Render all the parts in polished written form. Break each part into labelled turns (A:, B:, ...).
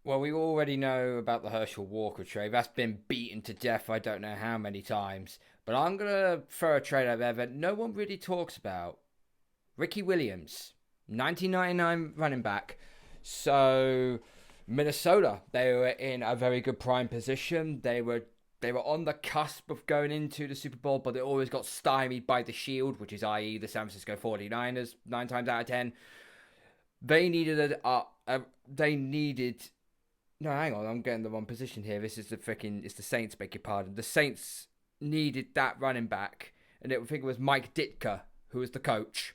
A: Well, we already know about the Herschel Walker trade. That's been beaten to death I don't know how many times. But I'm going to throw a trade out there that no one really talks about. Ricky Williams, 1999 running back. So Minnesota, they were in a very good prime position. They were on the cusp of going into the Super Bowl, but they always got stymied by the Shield, which is i.e. the San Francisco 49ers, 9 times out of 10. They needed no, hang on, I'm getting the wrong position here. This is it's the Saints, beg your pardon. The Saints needed that running back, and I think it was Mike Ditka who was the coach,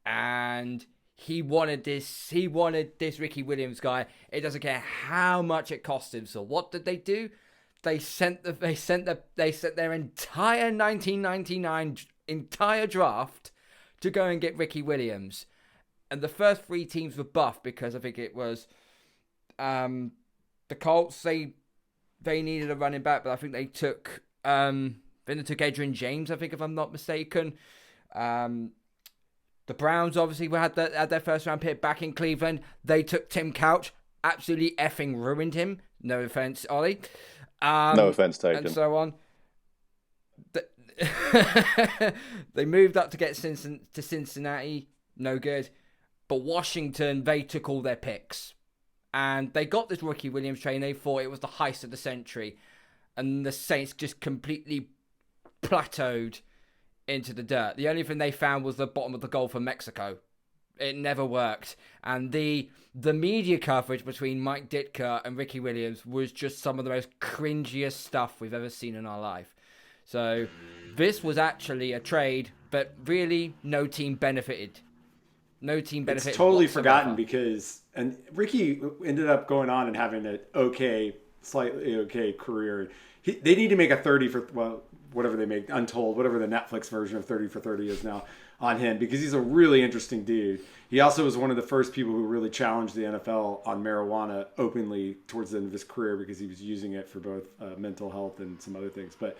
A: and he wanted this Ricky Williams guy. It doesn't care how much it cost him. So what did they do? They sent their entire 1999 entire draft to go and get Ricky Williams, and the first 3 teams were buffed because I think it was the Colts. They needed a running back, but I think they took Adrian James, I think, if I'm not mistaken. The Browns obviously had their first round pick back in Cleveland. They took Tim Couch, absolutely effing ruined him. No offense, Ollie.
B: No offense taken.
A: And so on. They moved up to get to Cincinnati. No good. But Washington, they took all their picks. And they got this Ricky Williams trade, and they thought it was the heist of the century. And the Saints just completely plateaued into the dirt. The only thing they found was the bottom of the Gulf of Mexico. It never worked. And the media coverage between Mike Ditka and Ricky Williams was just some of the most cringiest stuff we've ever seen in our life. So this was actually a trade, but really no team benefited. No team benefited.
C: It's totally
A: whatsoever.
C: forgotten because Ricky ended up going on and having an slightly okay career. They need to make a 30 for, well, whatever they make, Untold, whatever the Netflix version of 30 for 30 is now on him, because he's a really interesting dude. He also was one of the first people who really challenged the NFL on marijuana openly towards the end of his career, because he was using it for both mental health and some other things. But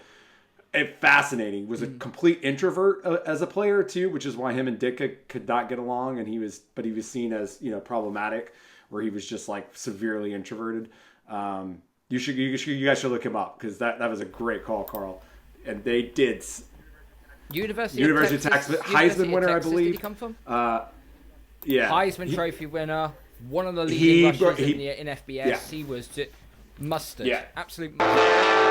C: fascinating. Was a complete introvert as a player too, which is why him and Ditka could not get along, and he was seen as, problematic, where he was just like severely introverted. You guys should look him up, because that was a great call, Carl. And they did.
A: University of Texas,
C: Heisman winner, I believe.
A: Did he come from?
C: Yeah.
A: Heisman Trophy winner, one of the leading rushers in FBS.
C: Yeah.
A: He was just mustard.
C: Yeah.
A: Absolute mustard.